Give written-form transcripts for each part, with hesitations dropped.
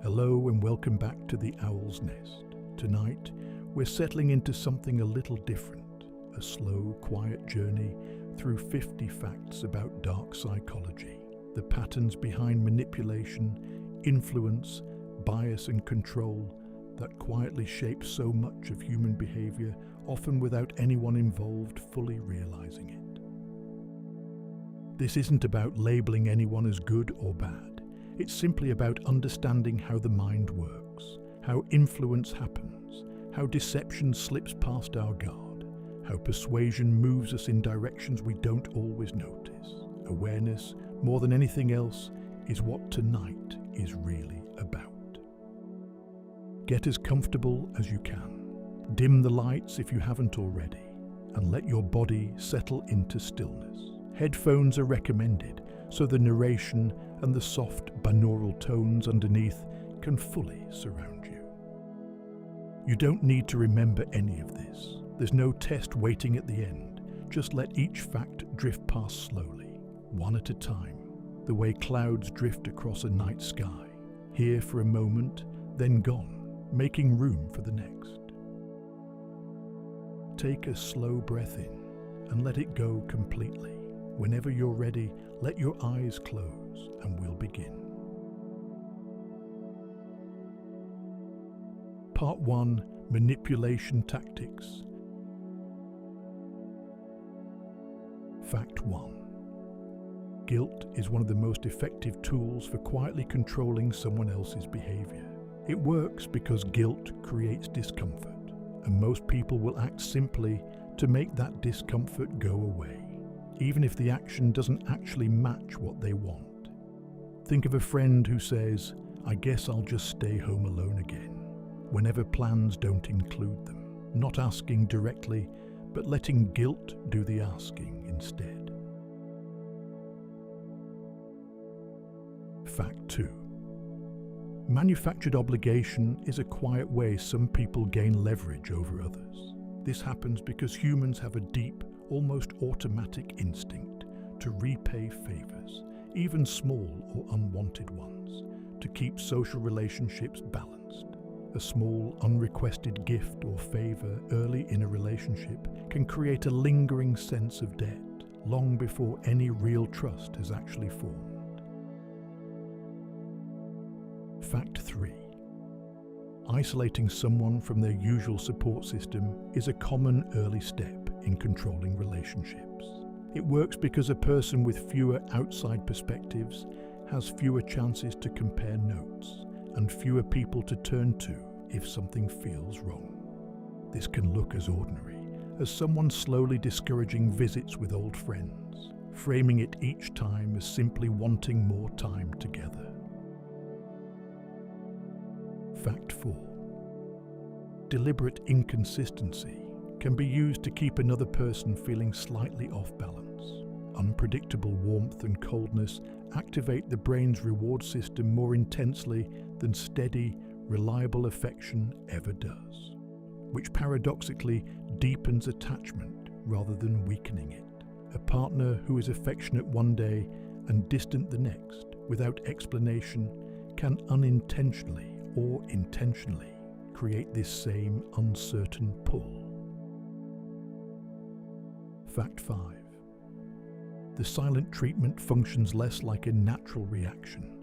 Hello and welcome back to the Owl's Nest. Tonight, we're settling into something a little different, a slow, quiet journey through 50 facts about dark psychology, the patterns behind manipulation, influence, bias and control that quietly shape so much of human behavior, often without anyone involved fully realizing it. This isn't about labeling anyone as good or bad. It's simply about understanding how the mind works, how influence happens, how deception slips past our guard, how persuasion moves us in directions we don't always notice. Awareness, more than anything else, is what tonight is really about. Get as comfortable as you can. Dim the lights if you haven't already, and let your body settle into stillness. Headphones are recommended, so the narration and the soft binaural tones underneath can fully surround you. You don't need to remember any of this. There's no test waiting at the end. Just let each fact drift past slowly, one at a time, the way clouds drift across a night sky, here for a moment, then gone, making room for the next. Take a slow breath in and let it go completely. Whenever you're ready, let your eyes close and we'll begin. Part 1. Manipulation Tactics. Fact 1. Guilt is one of the most effective tools for quietly controlling someone else's behavior. It works because guilt creates discomfort, and most people will act simply to make that discomfort go away, even if the action doesn't actually match what they want. Think of a friend who says, "I guess I'll just stay home alone again," whenever plans don't include them, not asking directly, but letting guilt do the asking instead. Fact 2. Manufactured obligation is a quiet way some people gain leverage over others. This happens because humans have a deep, almost automatic instinct to repay favors, even small or unwanted ones, to keep social relationships balanced. A small, unrequested gift or favor early in a relationship can create a lingering sense of debt, long before any real trust has actually formed. Fact 3. Isolating someone from their usual support system is a common early step in controlling relationships. It works because a person with fewer outside perspectives has fewer chances to compare notes and fewer people to turn to if something feels wrong. This can look as ordinary as someone slowly discouraging visits with old friends, framing it each time as simply wanting more time together. Fact 4. Deliberate inconsistency can be used to keep another person feeling slightly off balance. Unpredictable warmth and coldness activate the brain's reward system more intensely than steady, reliable affection ever does, which paradoxically deepens attachment rather than weakening it. A partner who is affectionate one day and distant the next, without explanation, can unintentionally or intentionally create this same uncertain pull. Fact 5. The silent treatment functions less like a natural reaction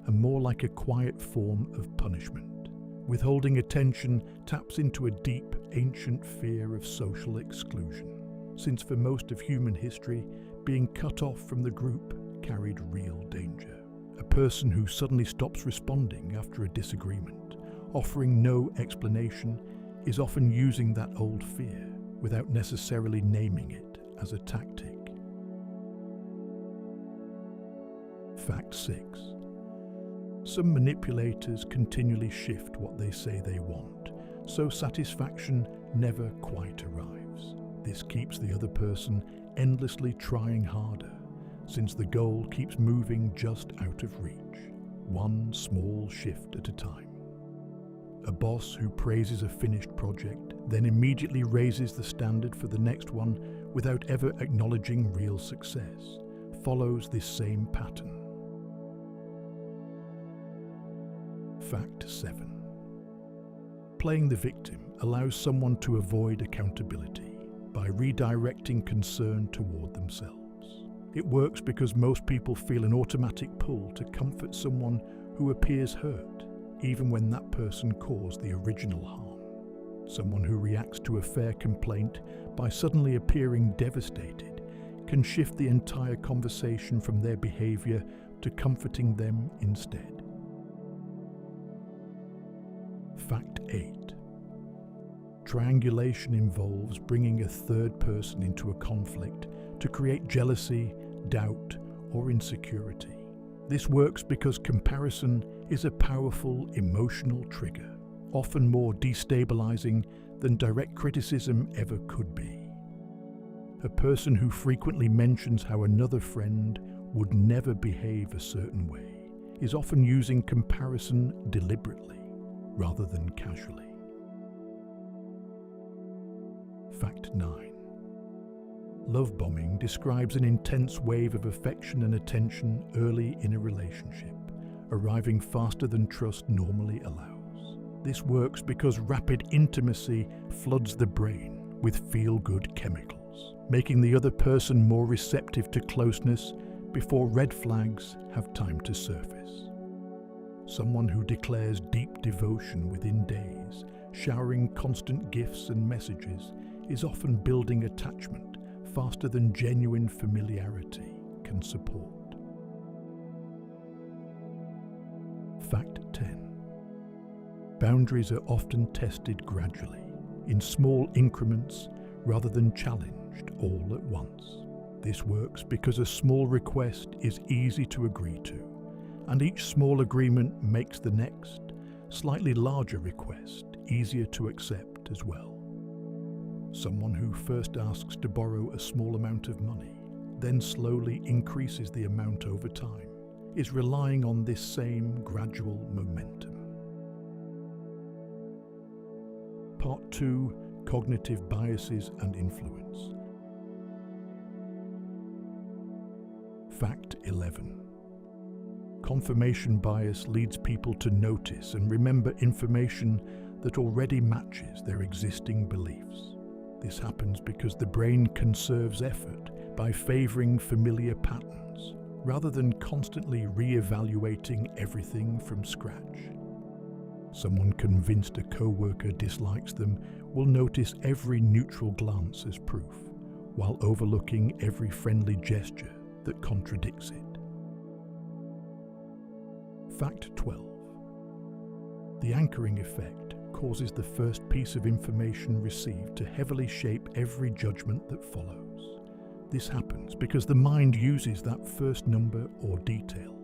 and more like a quiet form of punishment. Withholding attention taps into a deep, ancient fear of social exclusion, since for most of human history, being cut off from the group carried real danger. A person who suddenly stops responding after a disagreement, offering no explanation, is often using that old fear without necessarily naming it as a tactic. Fact 6. Some manipulators continually shift what they say they want, so satisfaction never quite arrives. This keeps the other person endlessly trying harder, since the goal keeps moving just out of reach, one small shift at a time. A boss who praises a finished project then immediately raises the standard for the next one without ever acknowledging real success, follows this same pattern. Fact 7. Playing the victim allows someone to avoid accountability by redirecting concern toward themselves. It works because most people feel an automatic pull to comfort someone who appears hurt, even when that person caused the original harm. Someone who reacts to a fair complaint by suddenly appearing devastated can shift the entire conversation from their behavior to comforting them instead. Fact 8. Triangulation involves bringing a third person into a conflict to create jealousy, doubt, or insecurity. This works because comparison is a powerful emotional trigger, often more destabilizing than direct criticism ever could be. A person who frequently mentions how another friend would never behave a certain way is often using comparison deliberately rather than casually. Fact 9. Love bombing describes an intense wave of affection and attention early in a relationship, arriving faster than trust normally allows. This works because rapid intimacy floods the brain with feel-good chemicals, making the other person more receptive to closeness before red flags have time to surface. Someone who declares deep devotion within days, showering constant gifts and messages, is often building attachment faster than genuine familiarity can support. Fact 10. Boundaries are often tested gradually, in small increments rather than challenged all at once. This works because a small request is easy to agree to, and each small agreement makes the next, slightly larger request easier to accept as well. Someone who first asks to borrow a small amount of money, then slowly increases the amount over time, is relying on this same gradual momentum. Part 2. Cognitive biases and influence. Fact 11. Confirmation bias leads people to notice and remember information that already matches their existing beliefs. This happens because the brain conserves effort by favoring familiar patterns, rather than constantly re-evaluating everything from scratch. Someone convinced a co-worker dislikes them will notice every neutral glance as proof, while overlooking every friendly gesture that contradicts it. Fact 12. The anchoring effect causes the first piece of information received to heavily shape every judgment that follows. This happens because the mind uses that first number or detail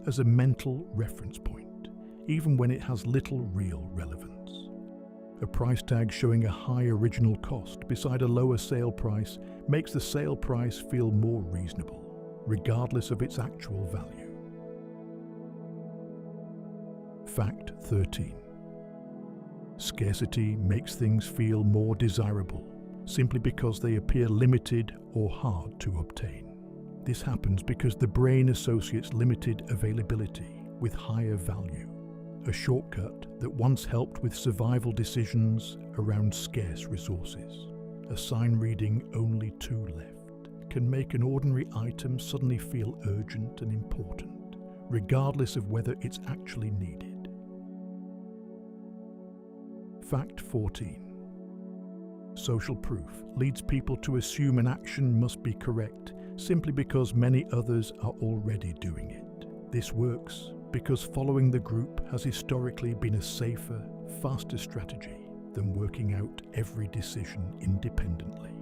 as a mental reference point, even when it has little real relevance. A price tag showing a high original cost beside a lower sale price makes the sale price feel more reasonable, regardless of its actual value. Fact 13. Scarcity makes things feel more desirable, simply because they appear limited or hard to obtain. This happens because the brain associates limited availability with higher value, a shortcut that once helped with survival decisions around scarce resources. A sign reading "only 2 left" can make an ordinary item suddenly feel urgent and important, regardless of whether it's actually needed. Fact 14. Social proof leads people to assume an action must be correct simply because many others are already doing it. This works because following the group has historically been a safer, faster strategy than working out every decision independently.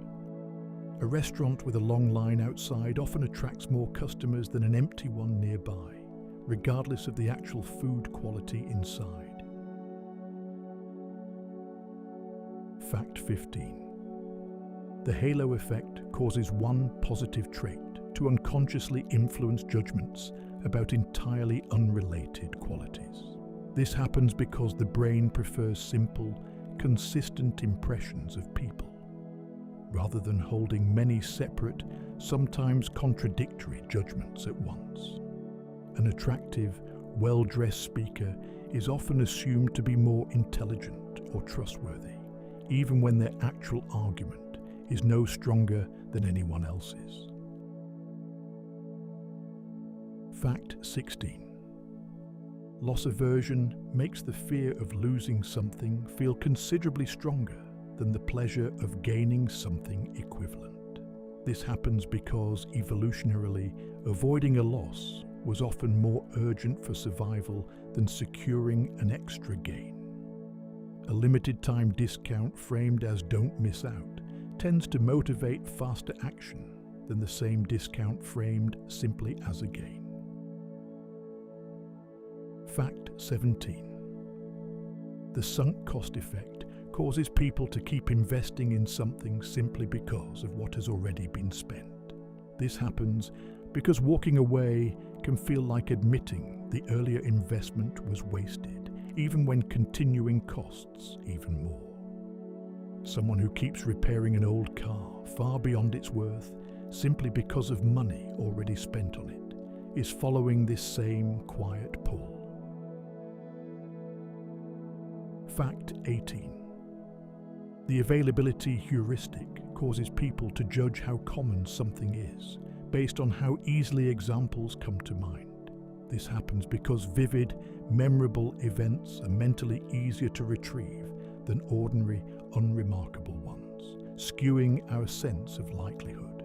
A restaurant with a long line outside often attracts more customers than an empty one nearby, regardless of the actual food quality inside. Fact 15. The halo effect causes one positive trait to unconsciously influence judgments about entirely unrelated qualities. This happens because the brain prefers simple, consistent impressions of people, rather than holding many separate, sometimes contradictory judgments at once. An attractive, well-dressed speaker is often assumed to be more intelligent or trustworthy, even when their actual argument is no stronger than anyone else's. Fact 16. Loss aversion makes the fear of losing something feel considerably stronger than the pleasure of gaining something equivalent. This happens because, evolutionarily, avoiding a loss was often more urgent for survival than securing an extra gain. A limited-time discount framed as "don't miss out" tends to motivate faster action than the same discount framed simply as a gain. Fact 17. The sunk cost effect causes people to keep investing in something simply because of what has already been spent. This happens because walking away can feel like admitting the earlier investment was wasted, even when continuing costs even more. Someone who keeps repairing an old car far beyond its worth simply because of money already spent on it is following this same quiet pull. Fact 18. The availability heuristic causes people to judge how common something is based on how easily examples come to mind. This happens because vivid, memorable events are mentally easier to retrieve than ordinary, unremarkable ones, skewing our sense of likelihood.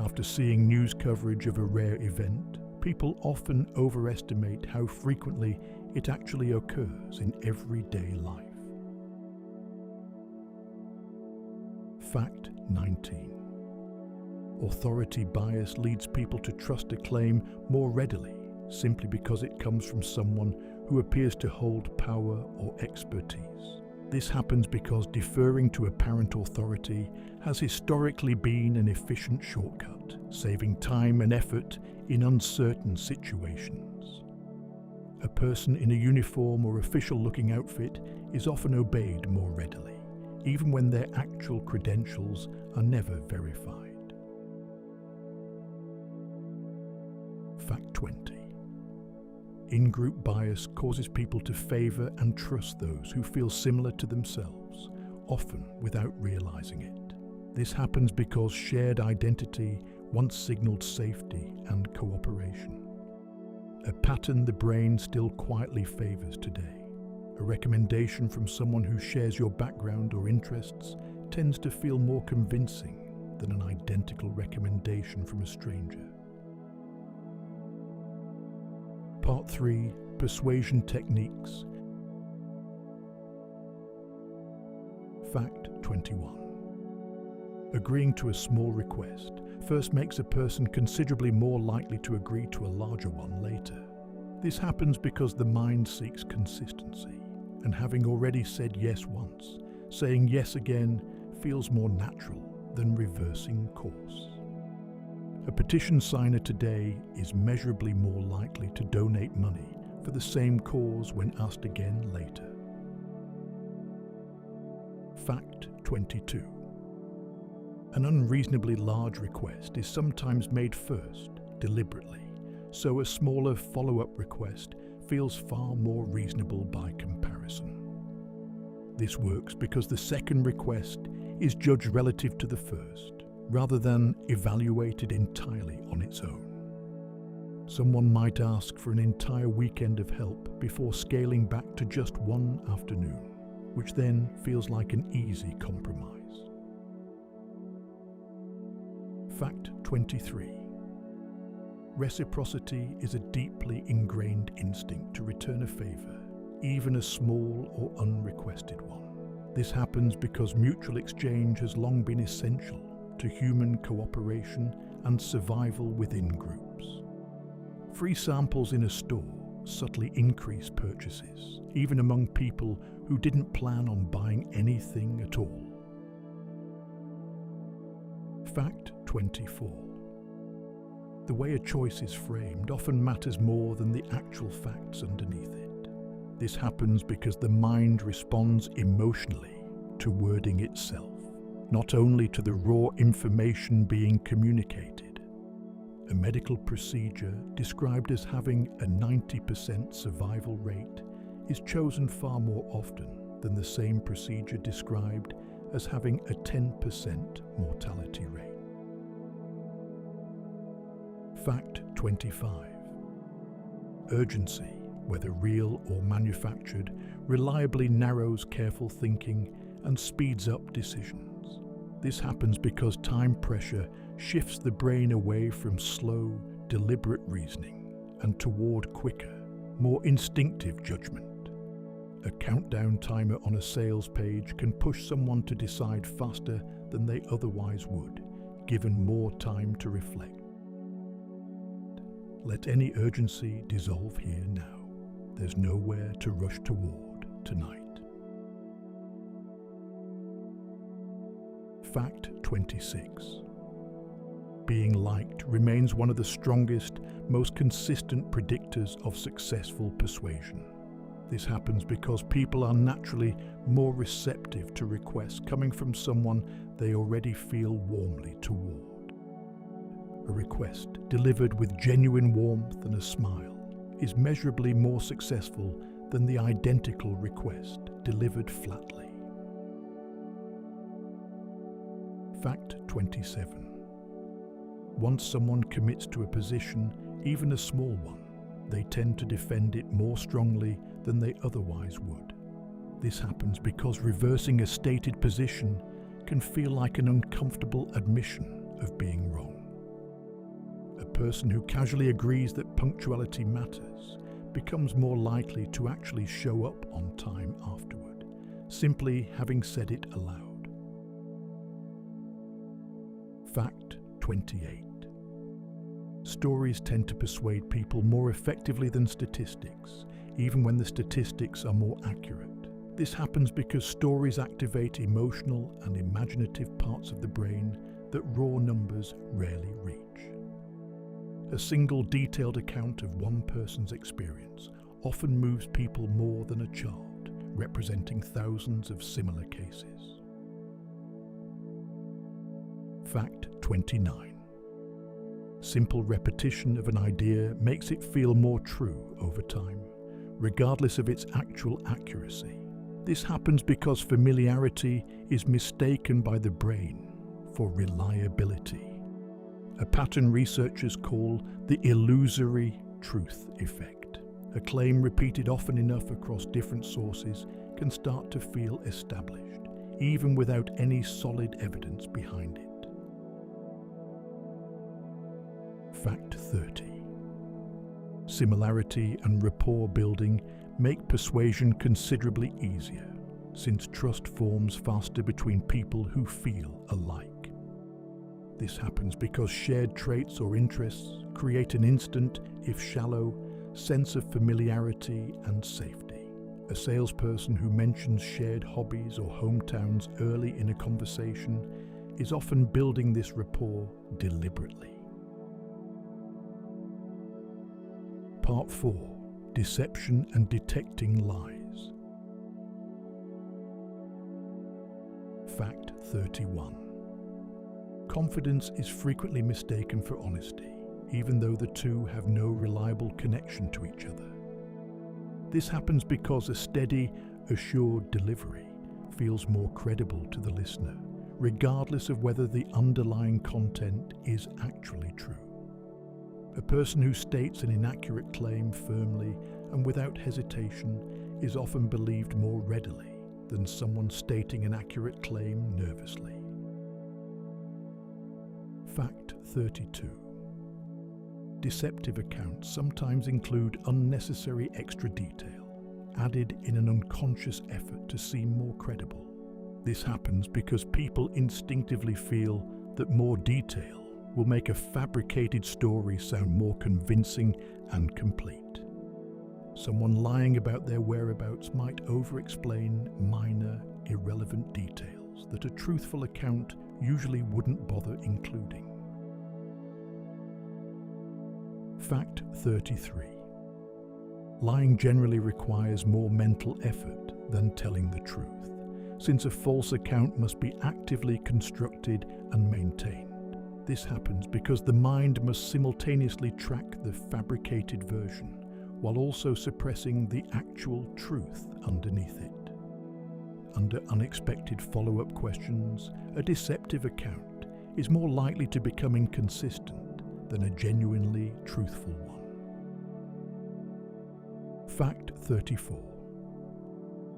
After seeing news coverage of a rare event, people often overestimate how frequently it actually occurs in everyday life. Fact 19. Authority bias leads people to trust a claim more readily simply because it comes from someone who appears to hold power or expertise. This happens because deferring to apparent authority has historically been an efficient shortcut, saving time and effort in uncertain situations. A person in a uniform or official-looking outfit is often obeyed more readily, even when their actual credentials are never verified. Fact 20. In-group bias causes people to favor and trust those who feel similar to themselves, often without realizing it. This happens because shared identity once signaled safety and cooperation. A pattern the brain still quietly favors today. A recommendation from someone who shares your background or interests tends to feel more convincing than an identical recommendation from a stranger. Part 3. Persuasion Techniques. Fact 21. Agreeing to a small request first makes a person considerably more likely to agree to a larger one later. This happens because the mind seeks consistency, and having already said yes once, saying yes again feels more natural than reversing course. A petition signer today is measurably more likely to donate money for the same cause when asked again later. Fact 22. An unreasonably large request is sometimes made first, deliberately, so a smaller follow-up request feels far more reasonable by comparison. This works because the second request is judged relative to the first, rather than evaluated entirely on its own. Someone might ask for an entire weekend of help before scaling back to just one afternoon, which then feels like an easy compromise. Fact 23. Reciprocity is a deeply ingrained instinct to return a favor, even a small or unrequested one. This happens because mutual exchange has long been essential to human cooperation and survival within groups. Free samples in a store subtly increase purchases, even among people who didn't plan on buying anything at all. Fact 24. The way a choice is framed often matters more than the actual facts underneath it. This happens because the mind responds emotionally to wording itself, not only to the raw information being communicated. A medical procedure described as having a 90% survival rate is chosen far more often than the same procedure described as having a 10% mortality rate. Fact 25. Urgency, whether real or manufactured, reliably narrows careful thinking and speeds up decisions. This happens because time pressure shifts the brain away from slow, deliberate reasoning and toward quicker, more instinctive judgment. A countdown timer on a sales page can push someone to decide faster than they otherwise would, given more time to reflect. Let any urgency dissolve here now. There's nowhere to rush toward tonight. Fact 26. Being liked remains one of the strongest, most consistent predictors of successful persuasion. This happens because people are naturally more receptive to requests coming from someone they already feel warmly toward. A request delivered with genuine warmth and a smile is measurably more successful than the identical request delivered flatly. Fact 27. Once someone commits to a position, even a small one, they tend to defend it more strongly than they otherwise would. This happens because reversing a stated position can feel like an uncomfortable admission of being wrong. A person who casually agrees that punctuality matters becomes more likely to actually show up on time afterward, simply having said it aloud. Fact 28. Stories tend to persuade people more effectively than statistics, even when the statistics are more accurate. This happens because stories activate emotional and imaginative parts of the brain that raw numbers rarely reach. A single detailed account of one person's experience often moves people more than a chart representing thousands of similar cases. Fact 29. Simple repetition of an idea makes it feel more true over time, regardless of its actual accuracy. This happens because familiarity is mistaken by the brain for reliability, a pattern researchers call the illusory truth effect. A claim repeated often enough across different sources can start to feel established, even without any solid evidence behind it. Fact 30. Similarity and rapport building make persuasion considerably easier, since trust forms faster between people who feel alike. This happens because shared traits or interests create an instant, if shallow, sense of familiarity and safety. A salesperson who mentions shared hobbies or hometowns early in a conversation is often building this rapport deliberately. Part 4. Deception and detecting lies. Fact 31. Confidence is frequently mistaken for honesty, even though the two have no reliable connection to each other. This happens because a steady, assured delivery feels more credible to the listener, regardless of whether the underlying content is actually true. A person who states an inaccurate claim firmly and without hesitation is often believed more readily than someone stating an accurate claim nervously. Fact 32. Deceptive accounts sometimes include unnecessary extra detail, added in an unconscious effort to seem more credible. This happens because people instinctively feel that more detail will make a fabricated story sound more convincing and complete. Someone lying about their whereabouts might over-explain minor, irrelevant details that a truthful account usually wouldn't bother including. Fact 33. Lying generally requires more mental effort than telling the truth, since a false account must be actively constructed and maintained. This happens because the mind must simultaneously track the fabricated version while also suppressing the actual truth underneath it. Under unexpected follow-up questions, a deceptive account is more likely to become inconsistent than a genuinely truthful one. Fact 34.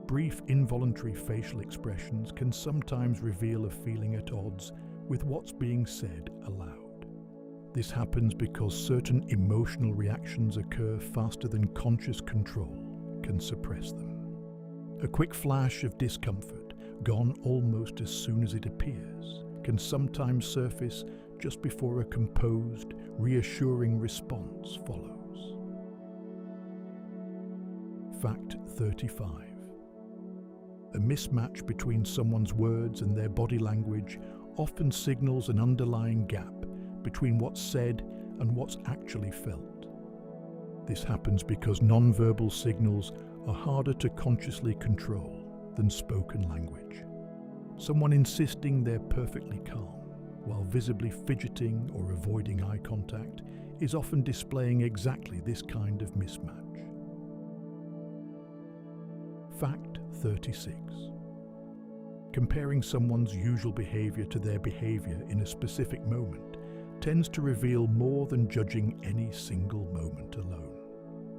Brief involuntary facial expressions can sometimes reveal a feeling at odds with what's being said aloud. This happens because certain emotional reactions occur faster than conscious control can suppress them. A quick flash of discomfort, gone almost as soon as it appears, can sometimes surface just before a composed, reassuring response follows. Fact 35. A mismatch between someone's words and their body language often signals an underlying gap between what's said and what's actually felt. This happens because non-verbal signals are harder to consciously control than spoken language. Someone insisting they're perfectly calm while visibly fidgeting or avoiding eye contact is often displaying exactly this kind of mismatch. Fact 36. Comparing someone's usual behavior to their behavior in a specific moment tends to reveal more than judging any single moment alone.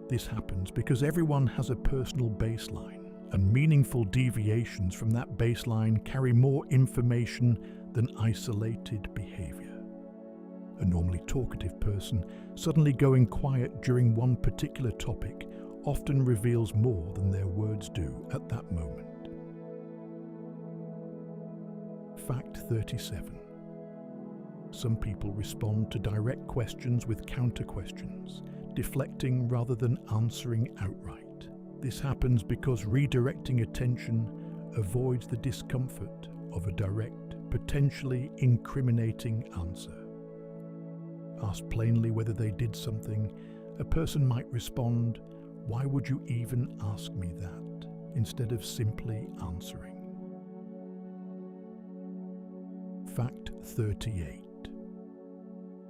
This happens because everyone has a personal baseline, and meaningful deviations from that baseline carry more information than isolated behavior. A normally talkative person suddenly going quiet during one particular topic often reveals more than their words do at that moment. Fact 37. Some people respond to direct questions with counter-questions, deflecting rather than answering outright. This happens because redirecting attention avoids the discomfort of a direct, potentially incriminating answer. Asked plainly whether they did something, a person might respond, "Why would you even ask me that?" instead of simply answering. Fact 38.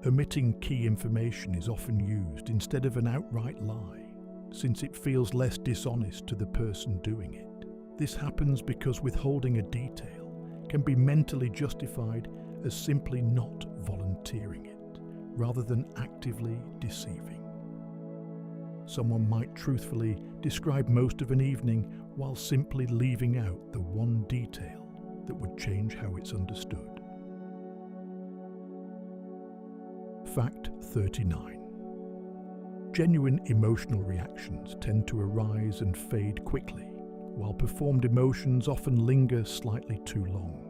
Omitting key information is often used instead of an outright lie, since it feels less dishonest to the person doing it. This happens because withholding a detail can be mentally justified as simply not volunteering it, rather than actively deceiving. Someone might truthfully describe most of an evening while simply leaving out the one detail that would change how it's understood. Fact 39. Genuine emotional reactions tend to arise and fade quickly, while performed emotions often linger slightly too long.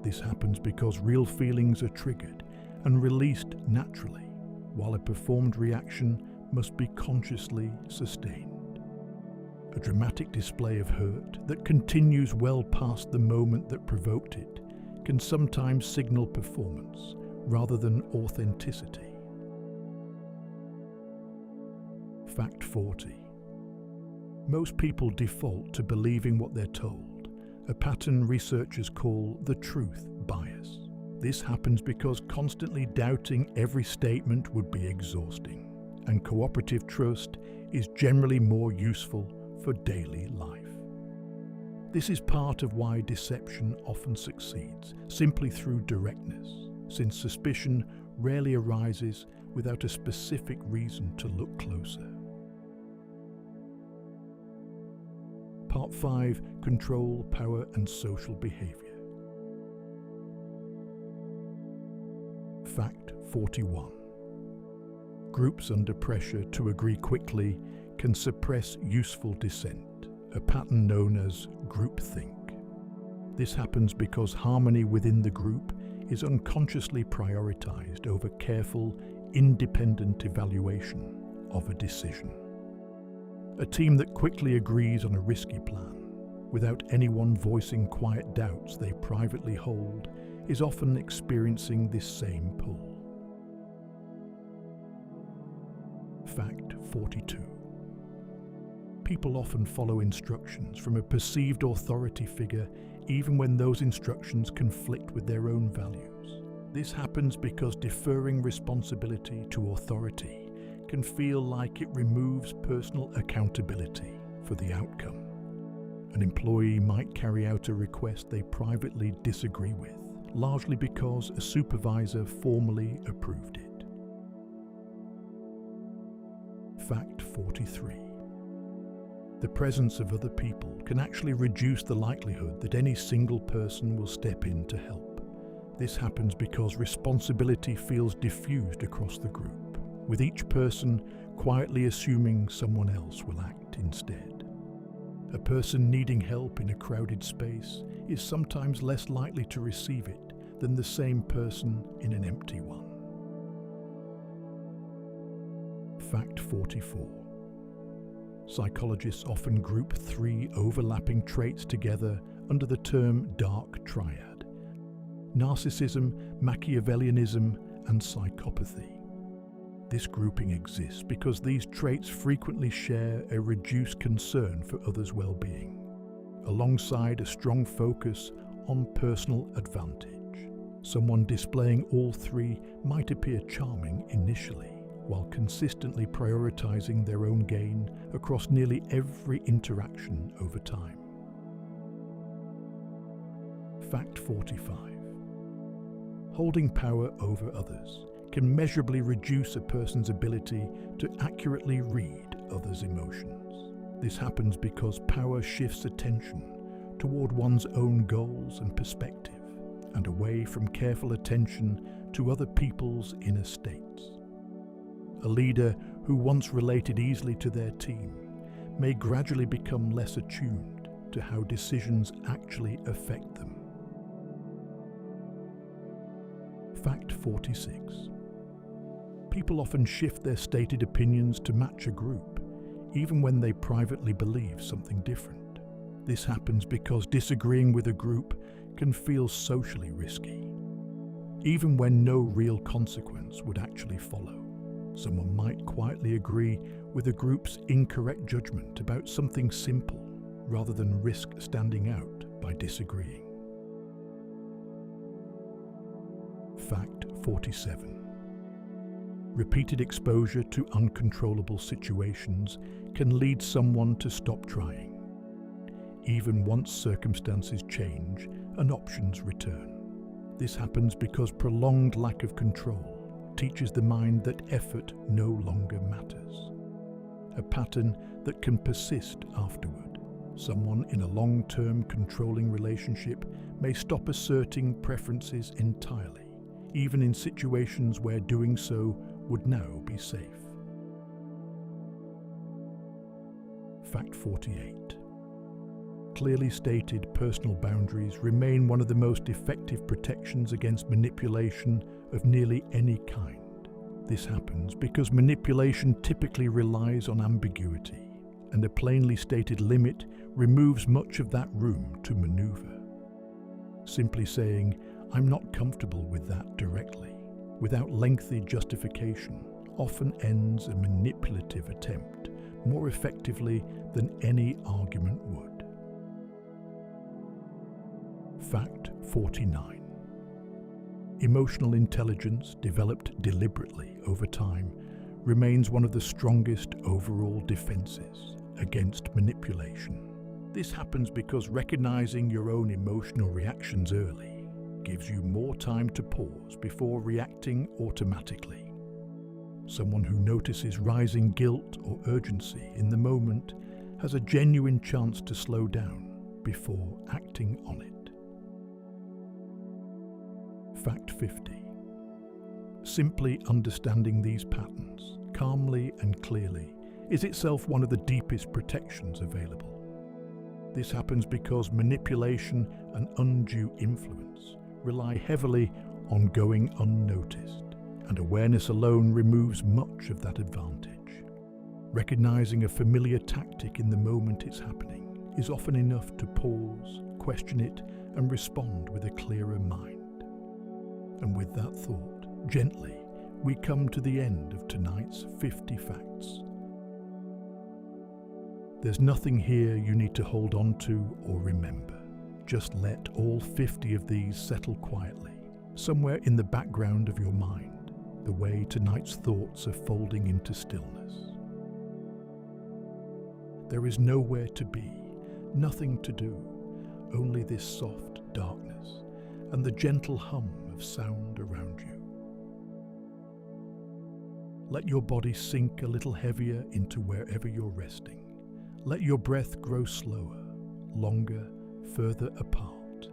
This happens because real feelings are triggered and released naturally, while a performed reaction must be consciously sustained. A dramatic display of hurt that continues well past the moment that provoked it can sometimes signal performance rather than authenticity. Fact 40. Most people default to believing what they're told, a pattern researchers call the truth bias. This happens because constantly doubting every statement would be exhausting, and cooperative trust is generally more useful for daily life. This is part of why deception often succeeds, simply through directness, since suspicion rarely arises without a specific reason to look closer. Part 5. Control, Power and Social Behavior. Fact 41. Groups under pressure to agree quickly can suppress useful dissent, a pattern known as groupthink. This happens because harmony within the group is unconsciously prioritized over careful, independent evaluation of a decision. A team that quickly agrees on a risky plan, without anyone voicing quiet doubts they privately hold, is often experiencing this same pull. Fact 42. People often follow instructions from a perceived authority figure even when those instructions conflict with their own values. This happens because deferring responsibility to authority can feel like it removes personal accountability for the outcome. An employee might carry out a request they privately disagree with, largely because a supervisor formally approved it. Fact 43. The presence of other people can actually reduce the likelihood that any single person will step in to help. This happens because responsibility feels diffused across the group, with each person quietly assuming someone else will act instead. A person needing help in a crowded space is sometimes less likely to receive it than the same person in an empty one. Fact 44. Psychologists often group 3 overlapping traits together under the term dark triad: narcissism, Machiavellianism, and psychopathy. This grouping exists because these traits frequently share a reduced concern for others' well-being, alongside a strong focus on personal advantage. Someone displaying all 3 might appear charming initially, while consistently prioritizing their own gain across nearly every interaction over time. Fact 45. Holding power over others can measurably reduce a person's ability to accurately read others' emotions. This happens because power shifts attention toward one's own goals and perspective, and away from careful attention to other people's inner states. A leader who once related easily to their team may gradually become less attuned to how decisions actually affect them. Fact 46. People often shift their stated opinions to match a group, even when they privately believe something different. This happens because disagreeing with a group can feel socially risky, even when no real consequence would actually follow. Someone might quietly agree with a group's incorrect judgment about something simple, rather than risk standing out by disagreeing. Fact 47. Repeated exposure to uncontrollable situations can lead someone to stop trying, even once circumstances change and options return. This happens because prolonged lack of control teaches the mind that effort no longer matters, a pattern that can persist afterward. Someone in a long-term controlling relationship may stop asserting preferences entirely, even in situations where doing so would now be safe. Fact 48. Clearly stated personal boundaries remain one of the most effective protections against manipulation of nearly any kind. This happens because manipulation typically relies on ambiguity, and a plainly stated limit removes much of that room to maneuver. Simply saying, "I'm not comfortable with that" directly, without lengthy justification, often ends a manipulative attempt more effectively than any argument would. Fact 49. Emotional intelligence developed deliberately over time remains one of the strongest overall defenses against manipulation. This happens because recognizing your own emotional reactions early gives you more time to pause before reacting automatically. Someone who notices rising guilt or urgency in the moment has a genuine chance to slow down before acting on it. Fact 50. Simply understanding these patterns, calmly and clearly, is itself one of the deepest protections available. This happens because manipulation and undue influence rely heavily on going unnoticed, and awareness alone removes much of that advantage. Recognizing a familiar tactic in the moment it's happening is often enough to pause, question it, and respond with a clearer mind. And with that thought, gently, we come to the end of tonight's 50 facts. There's nothing here you need to hold on to or remember. Just let all 50 of these settle quietly, somewhere in the background of your mind, the way tonight's thoughts are folding into stillness. There is nowhere to be, nothing to do, only this soft darkness and the gentle hum of sound around you. Let your body sink a little heavier into wherever you're resting. Let your breath grow slower, longer, further apart.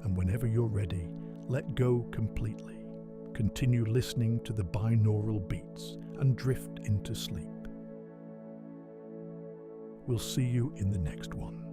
And whenever you're ready, let go completely. Continue listening to the binaural beats and drift into sleep. We'll see you in the next one.